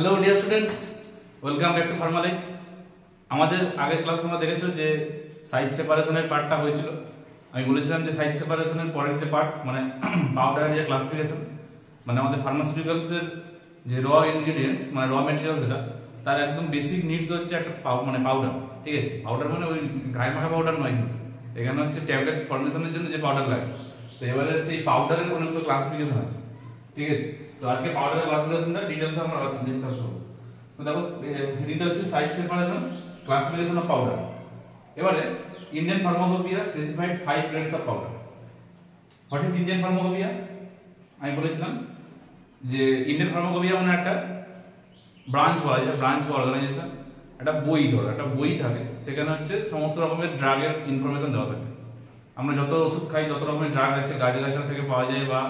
Hello dear students, welcome back to Pharmalite. আমাদের আগের ক্লাসে তোমরা দেখেছো যে সাইজ সেপারেশনের পার্টটা হয়েছিল। আমি বলেছিলাম যে সাইজ সেপারেশনের পরের যে পার্ট মানে পাউডারের যে ক্লাসিফিকেশন, মানে আমাদের ফার্মাসিউটিক্যালসের যে র ইনগ্রিডিয়েন্টস মানে র ম্যাটেরিয়ালস, এটা তার একদম বেসিক নিডস হচ্ছে একটা মানে পাউডার। ঠিক আছে, পাউডার মানে ওই গায়ে মাখা পাউডার নয়, কিন্তু এখানে হচ্ছে ট্যাবলেট ফর্মেশনের জন্য যে পাউডার লাগে। তো এবারে হচ্ছে এই পাউডারের অনেকগুলো ক্লাসিফিকেশন আছে। ঠিক আছে, তো আজকে পাউডারের ক্লাসিফিকেশনটা ডিটেইলসে আমরা ডিসকাস করব। তো দেখো, হেডিংটা হচ্ছে size separation classification of powder. এবারে Indian pharmacopoeia specified 5 grades of powder. What is Indian pharmacopoeia? আমি বলেছিলাম যে ইন্ডিয়ান ফার্মাকোপিয়া মানে একটা ব্রাঞ্চ হয়, যে ব্রাঞ্চ অর্গানাইজেশন, একটা বই ধরো, একটা বই থাকে, সেখানে হচ্ছে সমস্ত রকমের ড্রাগের ইনফরমেশন দেওয়া থাকে। আমরা যত ওষুধ খাই, যত রকমের ড্রাগ আছে গাছগাছড়া থেকে পাওয়া যায় বা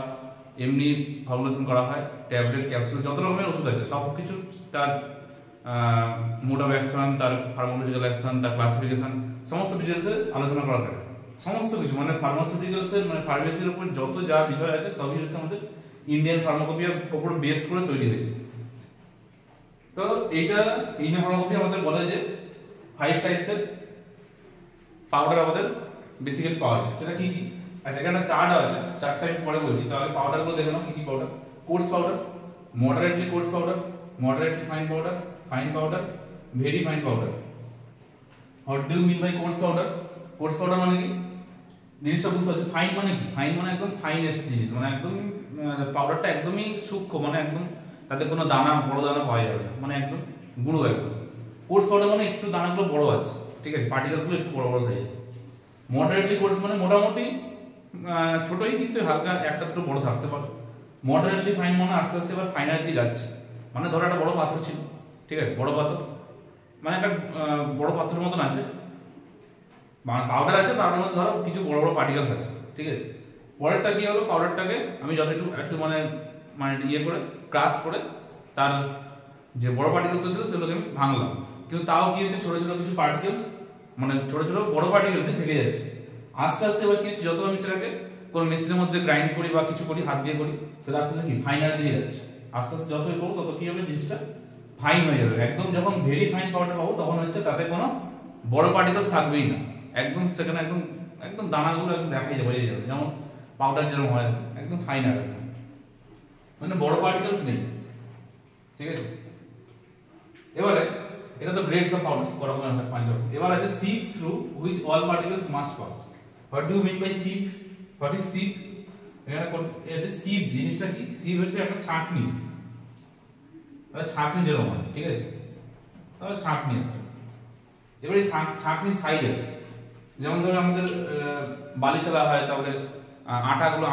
এমনি ফর্মুলেশন করা হয়, ট্যাবলেট ক্যাপসুল যত রকমের ওষুধ আছে সব কিছু তার মোড অফ অ্যাকশন, তার ফার্মাকোলজিক্যাল অ্যাকশন, তার ক্লাসিফিকেশন, সমস্ত ডিটেলসে আলোচনা করা থাকে। সমস্ত কিছু মানে ফার্মাসিউটিক্যালসের মানে ফার্মেসির উপর যত যা বিষয় আছে সবই হচ্ছে আমাদের ইন্ডিয়ান ফার্মাকোপিয়ার উপর বেস করে তৈরি হয়েছে। তো এইটা ইন্ডিয়ান ফার্মাকোপিয়া আমাদের বলে যে 5 টাইপসের পাউডার আমাদের বেসিক্যালি পাওয়া যায়। সেটা কি কি? আচ্ছা, এখানে চার্ট আছে, চারটা আমি পরে বলছি। তাহলে পাউডারগুলো দেখে নাও কি কি powder. Coarse powder, moderately coarse powder, moderately fine powder, fine powder, very fine powder. What do you mean by coarse powder? Coarse powder মানে কি জিনিসটা বুঝতে পারছি। ফাইন মানে কি? ফাইন মানে একদম ফাইনেস্ট জিনিস, মানে একদম পাউডারটা একদমই সূক্ষ্ম, মানে একদম তাতে কোনো দানা, বড় দানা পাওয়া যাবে না, মানে একদম গুঁড়ো একদম। কোর্স পাউডার মানে একটু দানাগুলো বড় আছে, ঠিক আছে, পার্টিকেলসগুলো একটু বড় বড় সাইজ। মডারেটলি কোর্স মানে মোটামুটি ছোটই, কিন্তু হালকা একটা দুটো বড় থাকতে পারে। মডারেটলি ফাইন মানে আস্তে আস্তে এবার ফাইনালি যাচ্ছে, মানে ধরো একটা বড় পাথর ছিল, ঠিক আছে, বড় পাথর মানে একটা বড় পাথরের মতন আছে, পাউডার আছে, পাউডারের মধ্যে ধরো কিছু বড় বড় পার্টিকেলস আছে, ঠিক আছে। পরেরটা কি হলো, পাউডারটাকে আমি যত একটু মানে মানে ইয়ে করে ক্রাশ করে তার যে বড় পার্টিকেলস ছিল সেগুলোকে আমি ভাঙলাম, কিন্তু তাও কি হচ্ছে ছোট ছোট কিছু পার্টিকেলস, মানে ছোট ছোট বড় পার্টিকেলসে থেকে যাচ্ছে। আস্তে আস্তে এবার কি হচ্ছে, যত আমি সেটাকে কোনো মিক্সির মধ্যে গ্রাইন্ড করি বা কিছু করি, হাত দিয়ে করি, সেটা আস্তে আস্তে কি ফাইনাল দিয়ে যাচ্ছে। আস্তে আস্তে যতই করবো তত কি হবে, জিনিসটা ফাইন হয়ে যাবে। একদম যখন ভেরি ফাইন পাউডার পাবো তখন হচ্ছে তাতে কোনো বড় পার্টিকেলস থাকবেই না, একদম সেখানে একদম একদম দানাগুলো একদম দেখাই যাবে, বোঝা যাবে, যেমন পাউডার যেরকম হয় একদম ফাইন আর মানে বড় পার্টিকেলস নেই, ঠিক আছে। এবারে এটা তো গ্রেডস অফ পাউডার বরাবর হয় 5 রকম। এবার আছে sieve through which all particles must pass. What do you mean by sieve? What is sieve? এখানে আছে sieve, জিনিসটা কি? sieve হচ্ছে একটা ছাঁকনি, ছাঁকনি যেরকম হয়, ঠিক আছে, তাহলে ছাঁকনি একটা। এবারে ছাঁকনি সাইজ আছে, যেমন ধরো আমাদের বালি চালা হয়, তাহলে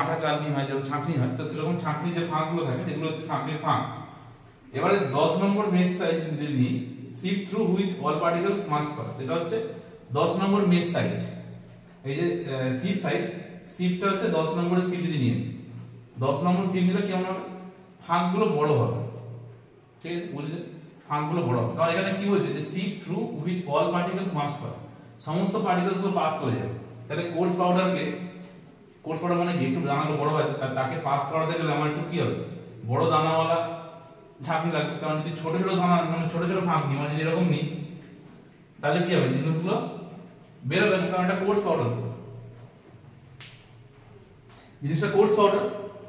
আটা চালনি হয়, যেমন ছাঁকনি হয়, তো সেরকম ছাঁকনি যে ফাঁকগুলো থাকে এগুলো হচ্ছে ছাঁকনির ফাঁক। এবারে 10 নম্বর মেশ সাইজ নিই, sieve through which all particles must pass, এটা হচ্ছে 10 নম্বর মেশ সাইজ। এই যে sieve সাইজ, sieve-টা হচ্ছে 10 নম্বরের sieve যদি নিয়ে 10 নম্বর sieve নিলে কেমন হবে, ফাঁকগুলো বড় হবে, ঠিক আছে, বুঝলে, ফাঁকগুলো বড় হবে। কারণ এখানে কি বলছে যে sieve through which all particles must pass, সমস্ত পার্টিকেলস গুলো পাস করে যাবে। তাহলে কোর্স পাউডার মানে কি, একটু দানাগুলো বড় আছে, তাকে পাস করাতে গেলে আমার একটু কি হবে, বড় দানাওয়ালা ছাঁকনি লাগবে। কারণ যদি ছোট ছোট দানা মানে ছোট ছোট ফাঁক নিই, মানে যদি এরকম নিই, তাহলে কি হবে, জিনিসগুলো বেরোবে না, কারণ এটা কোর্স পাউডার, জিনিসটা কোর্স পাউডার।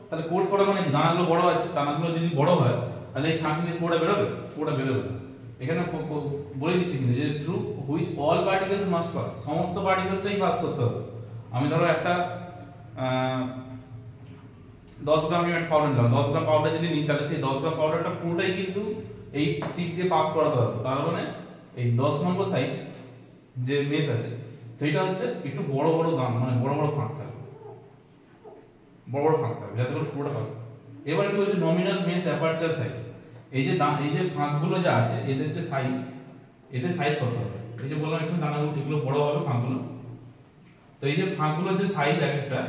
তাহলে কোর্স পাউডার মানে দানাগুলো বড় আছে, দানাগুলো যদি বড় হয় তাহলে এই ছাঁকনি পুরোটা বেরোবে, পুরোটা বেরোবে না। এখানে বলে দিচ্ছি কিন্তু যে through which all particles must pass, সমস্ত পার্টিকেলসটাই পাস করতে হবে। আমি ধরো একটা 10 গ্রাম পাউডার নিলাম, 10 গ্রাম পাউডার যদি নিই, তাহলে সেই 10 গ্রাম পাউডারটা পুরোটাই কিন্তু এই সিপ দিয়ে পাস করাতে হবে। তার মানে এই 10 নম্বর সাইজ যে মেশ আছে সেইটা হচ্ছে একটু বড় বড় দাম, মানে বড় বড় ফাঁক থাকবে, বড় বড় ফাঁক থাকবে যাতে করে পুরোটা পাস। এবার কি হচ্ছে নমিনাল মেশ অ্যাপারচার সাইজ, এই যে ফাঁকগুলো যা আছে এদের যে সাইজ, এদের সাইজ কত হবে। এই যে বললাম একটু দানাগুলো এগুলো বড় হবে ফাঁকগুলো, তো এই যে ফাঁকগুলোর যে সাইজ এক একটা,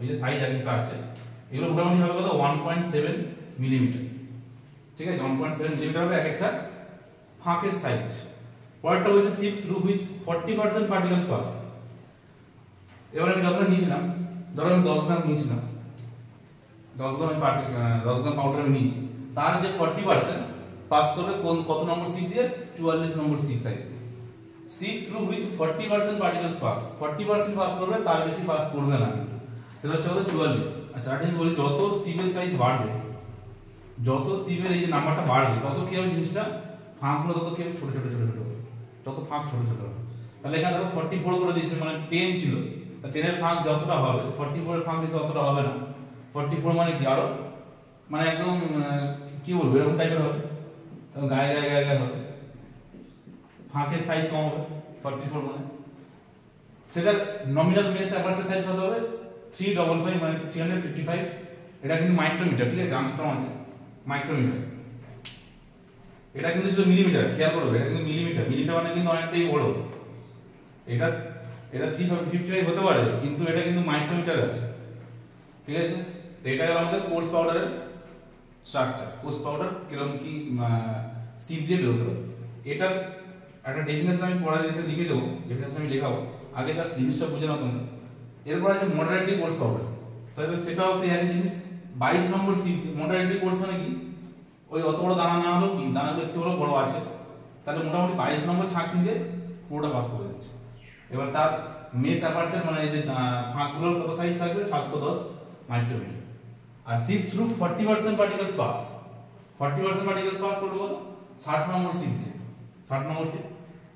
এই যে সাইজ এক একটা আছে, এগুলো মোটামুটি হবে কত 1.7 মিলিমিটার, ঠিক আছে, 1.7 মিলিমিটার হবে এক একটা ফাঁকের সাইজ। পরেরটা হচ্ছে sieve through which 40% particles pass। এবার আমি যতটা নিয়েছিলাম, ধরো আমি 10 গ্রাম নিয়েছিলাম, 10 গ্রাম পাউডার নিয়েছি, তার যে 40% পাস করবে কোন কত নম্বর সিপ দিয়ে 44 number sieve size sieve through which 40% particles pass 40% pass করবে তার বেশি পাস করবে না কিন্তু সেটা হচ্ছে 44 আচ্ছা আট বলি যত সিপের সাইজ বাড়বে যত সিপের এই যে নাম্বারটা বাড়বে তত কি হবে জিনিসটা ফাঁকগুলো তত কি হবে ছোট ছোট ছোট ছোট যত ফাঁক ছোট ছোট হবে তাহলে এখানে দেখো 44 করে দিয়েছে মানে 10 ছিল তা 10 এর ফাঁক যতটা হবে 44 এর ফাঁক বেশি অতটা হবে না 44 মানে কি আরো মানে একদম কি বলবো এরকম টাইপের হবে গায়ে গায়ে গায়ে গায়ে হবে ফাঁকের সাইজ কম হবে 44 মানে সেটা নমিনাল মেস অ্যাপারচার সাইজ কত হবে 355 মানে 355 এটা কিন্তু মাইক্রোমিটার ঠিক আছে আর্মস্ট্রং আছে মাইক্রোমিটার এটা কিন্তু ছিল মিলিমিটার খেয়াল করবে এটা কিন্তু মিলিমিটার মিলিমিটার মানে কিন্তু অনেকটাই বড় এটা এটা 355 হতে পারে কিন্তু এটা কিন্তু মাইক্রোমিটার আছে ঠিক আছে তো এটা গেল আমাদের কোর্স পাউডারের স্ট্রাকচার কোর্স পাউডার কিরকম কি সিপ দিয়ে বের হতে পারে এটার একটা ডেফিনেশন আমি পড়া লিখে দেবো ডেফিনেশন আমি লেখাবো আগে জাস্ট জিনিসটা বুঝে নাও তোমরা এরপর আছে মডারেটলি কোর্স পাউডার সেটাও সেই একই জিনিস 22 নম্বর সিপ মডারেটলি কোর্স মানে কি ওই অত বড় দানা না হলো কি দানাগুলো একটু হলো বড় আছে তাহলে মোটামুটি 22 নম্বর ছাঁকনি দিয়ে পুরোটা পাস করে দিচ্ছে এবার তার মেস অ্যাপারচার মানে এই যে ফাঁকগুলোর কত সাইজ থাকবে 710 মাইক্রোমিটার আর sieve through 40% particles pass 40% particles pass করবে কত 60 নম্বর সিপ দিয়ে 60 নম্বর সিপ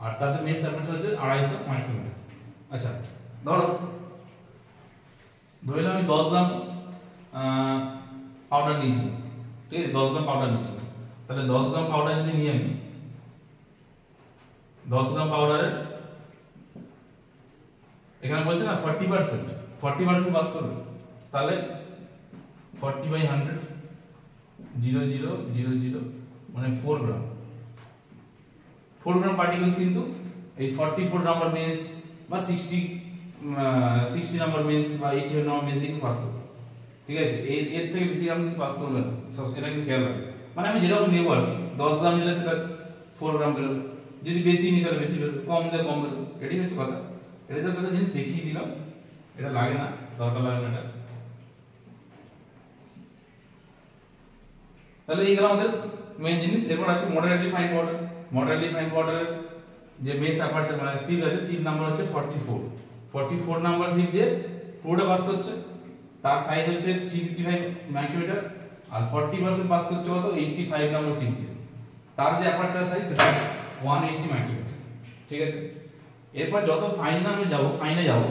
আর তাতে মেস অ্যাপারচার হচ্ছে 250 মাইক্রোমিটার আচ্ছা ধরে আমি 10 গ্রাম পাউডার নিয়েছি ঠিক আছে 10 গ্রাম পাউডার নিয়েছি তাহলে 10 গ্রাম পাউডার যদি নিয়ে আমি 10 গ্রাম পাউডারের এখানে বলছে না 40% পাস করবে তাহলে 40/100 0000 মানে 4 গ্রাম 4 গ্রাম পার্টিকেলস কিন্তু এই 44 নাম্বার মেস বা 60 নাম্বার মেস বা 80 নাম্বার মেস দিয়ে পাস করবে ঠিক আছে এর থেকে বেশি গ্রাম কিন্তু পাস করবে না এটা কিন্তু খেয়াল রাখবে মানে আমি যেরকম নেব আর কি 10 গ্রাম নিলে সেটা 4 গ্রাম বেরোবে যদি বেশি নিই তাহলে বেশি বেরোবে কম নিলে কম বেরোবে এটাই হচ্ছে কথা এটা জাস্ট একটা জিনিস দেখিয়ে দিলাম এটা লাগে না দরকার লাগে না এটা তাহলে এইগুলো আমাদের মেইন জিনিস এরপর আছে মডারেটলি ফাইন পাউডারের যে বেস অ্যাপারচার মানে সিপ আছে সিপ নাম্বার হচ্ছে 44 নাম্বার সিপ দিয়ে পুরোটা পাস করছে তার সাইজ হচ্ছে 355 মাইক্রোমিটার আর 40% পাস করছে কত 85 নাম্বার সিপ দিয়ে তার যে অ্যাপারচার সাইজ সেটা 180 মাইক্রোমিটার ঠিক আছে এরপর যত ফাইনে যাব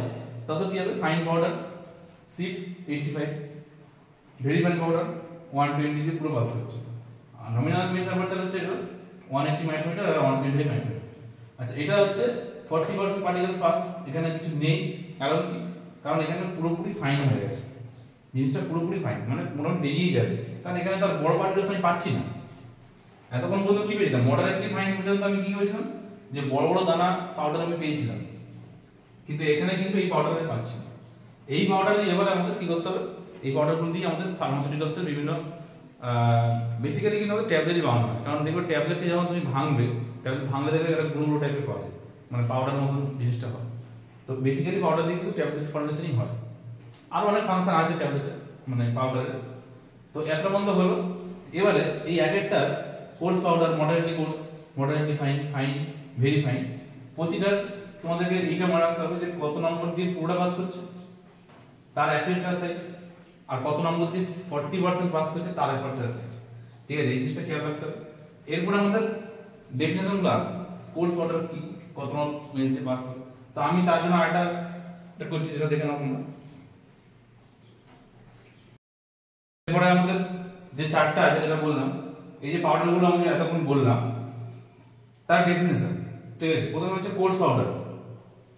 তত কি হবে fine powder sheep 85 very fine powder 120 দিয়ে পুরো পাস করছে আর নমিনাল মেস অ্যাপারচার হচ্ছে এটা 180 মাইক্রোমিটার আর 120 মাইক্রোমিটার আচ্ছা এটা হচ্ছে 40% পার্টিকেলস পাস এখানে কিছু নেই কারণ কি কারণ এখানে পুরোপুরি ফাইন হয়ে গেছে জিনিসটা পুরোপুরি ফাইন মানে মোটামুটি বেরিয়ে যাবে কারণ এখানে তার বড় পার্টিকেলস আমি পাচ্ছি না এতক্ষণ পর্যন্ত কি পেয়েছিলাম মডারেটলি ফাইন পর্যন্ত আমি কি করেছিলাম যে বড় বড় দানা পাউডার আমি পেয়েছিলাম কিন্তু এখানে কিন্তু এই পাউডার পাচ্ছি না এই পাউডারই এবারে আমাদের কি করতে হবে এই পাউডারগুলো দিয়ে আমাদের ফার্মাসিউটিক্যালসের বিভিন্ন বেসিক্যালি কিন্তু আমাদের ট্যাবলেটই বানানো হয় কারণ দেখো ট্যাবলেটকে যখন তুমি ট্যাবলেট ভাঙলে দেখবে একটা গুঁড়ো টাইপের পাওয়া যায় মানে পাউডার মতন জিনিসটা হয় তো বেসিক্যালি পাউডার দিয়ে কিন্তু ট্যাবলেট ফর্মেশনই হয় আর অনেক ফাংশন আছে ট্যাবলেটের মানে পাউডারের তো এত বন্ধ হলো এবারে এই এক একটা coarse powder moderately fine very fine প্রতিটার তোমাদেরকে এইটা মনে রাখতে হবে যে কত নম্বর দিয়ে পুরোটা পাস করছে তার অ্যাপারচার সাইজ আর কত নম্বর দিয়ে 40% পাস করছে তার অ্যাপারচার সাইজ ঠিক আছে এই জিনিসটা খেয়াল রাখতে হবে এরপর আমাদের ডেফিনেশন ক্লাস কোর্স পাউডার কি কত নম্বর মেস দিয়ে পাস করে তো আমি তার জন্য আরেকটা করছি যেটা দেখে নাও তোমরা এরপরে আমাদের যে চারটা আছে যেটা বললাম এই যে পাউডারগুলো আমি এতক্ষণ বললাম তার ডেফিনেশন ঠিক আছে প্রথমে হচ্ছে কোর্স পাউডার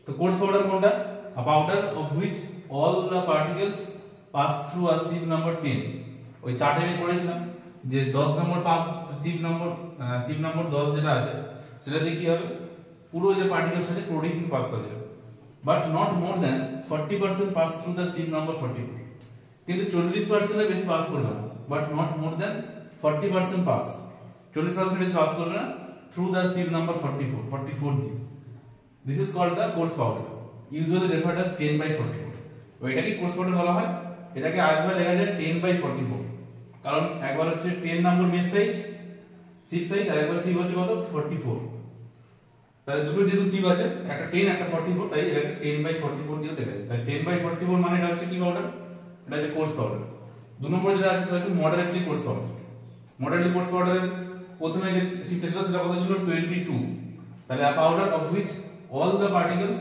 তো কোর্স পাউডার কোনটা a powder of which all the particles pass through a sieve number 10 ওই চার্টে আমি করেছিলাম যে 10 নম্বর পাস সিভ নম্বর 10 যেটা আছে সেটা দিয়ে কি হবে পুরো যে পার্টিকেলস আছে পুরোটাই কিন্তু পাস করে যাবে but not more than 40% pass through the sieve number 44 কিন্তু 40% এর বেশি পাস করবে না but not more than 40% pass 40% বেশি পাস করবে না through the sieve number 44 দিয়ে this is called the coarse powder usually referred as 10/44 ওইটাকে কোর্স পাউডার বলা হয় এটাকে আরেকবার লেখা যায় 10/44 কারণ একবার হচ্ছে 10 নম্বর মেস সাইজ সিপ সাইজ আর একবার সিপ হচ্ছে কত 44, তাহলে দুটো যেহেতু সিপ আছে একটা 10 একটা 44, তাই এটাকে 10/44 দিয়ে দেখা যায়। তাই 10/44 মানে এটা হচ্ছে কি পাউডার, এটা হচ্ছে কোর্স পাউডার। দু নম্বর যেটা আছে সেটা হচ্ছে moderately coarse powder. Moderately course পাউডারের প্রথমে যে সিপটা ছিল সেটা কত ছিল 22, তাহলে a powder of which all the particles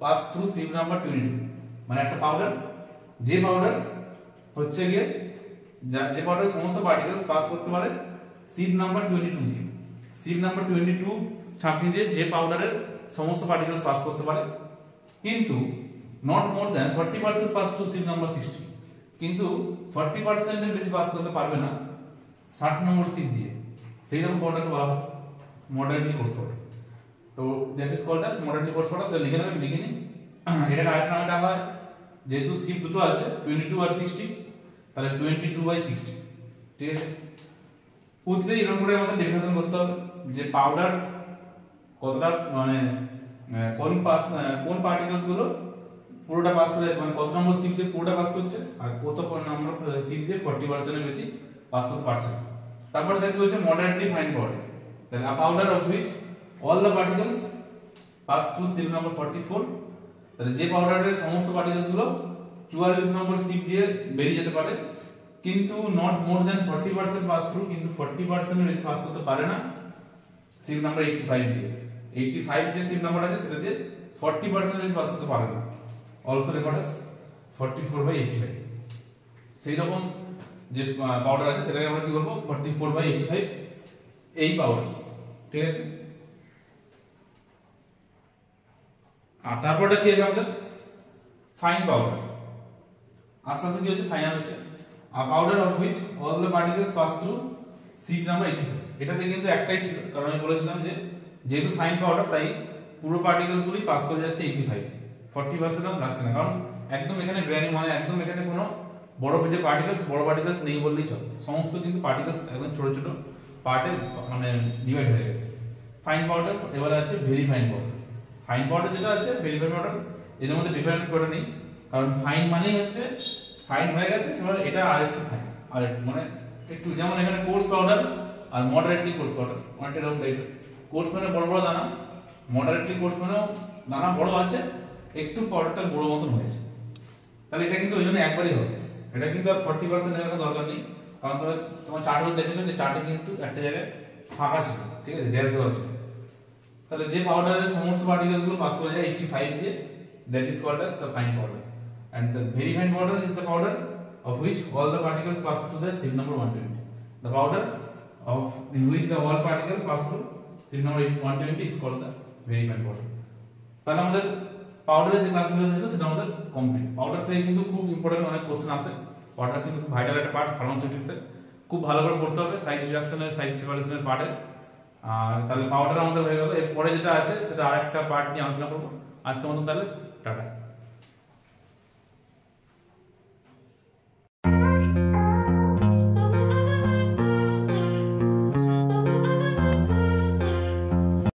pass through sieve number 22, মানে একটা পাউডার যে পাউডার হচ্ছে গিয়ে যে পাউডার সমস্ত পার্টিকেলস পাস করতে পারে সিপ নাম্বার 22 দিয়ে, সিপ নাম্বার 22 ছাঁকনি দিয়ে যে পাউডারের সমস্ত পার্টিকেলস পাস করতে পারে, কিন্তু not more than 40% pass through sieve number 60, কিন্তু 40% এর বেশি পাস করতে পারবে না 60 নম্বর সিপ দিয়ে, সেই রকম পাউডারকে বলা হয় মডারেটলি কোর্স পাউডার। তো that is called as moderately coarse powder. So লিখে নেবেন, লিখে নিন। এটাকে আরেকটা নামে ডাকা হয়, যেহেতু সিপ দুটো আছে 22 আর 60, তাহলে 22/60, ঠিক আছে। প্রতিটাই এরকম করে আমাদের ডেফিনেশন করতে হবে যে পাউডার কতটা মানে কোন পার্টিকেলস গুলো পুরোটা পাস করে যাচ্ছে, মানে কত নম্বর সিপ দিয়ে পুরোটা পাস করছে আর কত নম্বর সিপ দিয়ে 40% এর বেশি পাস করতে পারছে। তারপরে দেখতে হচ্ছে মডারেটলি ফাইন পাউডার, তাহলে a powder of which all the particles pass through sieve number 44, তাহলে যে পাউডারের সমস্ত পার্টিকেলস গুলো 44 নম্বর সিপ দিয়ে বেরিয়ে যেতে পারে, কিন্তু not more than 40% pass through, কিন্তু 40% এর বেশি পাস করতে পারে না সিপ নাম্বার 85 দিয়ে। 85 যে সিপ নাম্বার আছে সেটা দিয়ে 40% বেশি পাস করতে পারে না, অলসো রেকর্ড অ্যাজ 44/85। সেই রকম যে পাউডার আছে সেটাকে আমরা কি করব 44/85 এই পাউডার, ঠিক আছে। আর তারপরটা কি আছে আমাদের ফাইন পাউডার। আস্তে আস্তে কি হচ্ছে ফাইনাল হচ্ছে a powder of which all the particles pass through sieve number 85। এটাতে কিন্তু একটাই ছিল, কারণ আমি বলেছিলাম যে যেহেতু ফাইন পাউডার তাই পুরো পার্টিকেলস গুলি পাস করে যাচ্ছে 85, 40% লাগছে না, কারণ একদম এখানে গ্র্যানি মানে একদম এখানে কোনো বড় যে বড় পার্টিকেলস নেই বললেই চলে, সমস্ত কিন্তু পার্টিকেলস একদম ছোট ছোট পার্টে মানে ডিভাইড হয়ে গেছে। ফাইন পাউডার এবারে আছে very fine powder. Fine powder যেটা আছে ভেরি ফাইন পাউডার এর মধ্যে ডিফারেন্স করে নেই, কারণ ফাইন মানেই হচ্ছে ফাইন হয়ে গেছে, সেবার এটা আরেকটু ফাইন, আর মানে একটু যেমন এখানে কোর্স পাউডার আর মডারেটলি কোর্স পাউডার অনেকটা এরকম টাইপের। কোর্স মানে বড় বড় দানা, মডারেটলি কোর্স মানেও দানা বড় আছে, একটু পাউডারটা বড় মতন হয়েছে, তাহলে এটা কিন্তু ওই জন্য একবারই হবে, এটা কিন্তু আর 40% নেওয়ার দরকার নেই, কারণ তোমার চার্টে দেখেছো যে চার্টে কিন্তু একটা জায়গায় ফাঁকা ছিল, ঠিক আছে, ড্যাশ দেওয়া ছিল। তাহলে যে পাউডারের সমস্ত পার্টিকেলস গুলো পাস করে যায় 85 দিয়ে, that is called as the fine powder, and the very fine powder is the powder of which all the particles pass through the sieve number 120. The powder of in which the all particles pass through sieve number 120 is called the very fine powder. তাহলে আমাদের পাউডারের যে classification সেটা আমাদের complete. Powder থেকে কিন্তু খুব important অনেক কোশ্চেন আসে, পাউডার কিন্তু খুব ভাইটাল একটা পার্ট ফার্মাসিউটিক্সের, খুব ভালো করে পড়তে হবে সাইড রিডাকশনের সাইড সেপারেশনের পার্টে। আর তাহলে পাউডার আমাদের হয়ে গেল, এরপরে যেটা আছে সেটা আরেকটা পার্ট নিয়ে আলোচনা করবো। আজকের মতো তাহলে টাটা।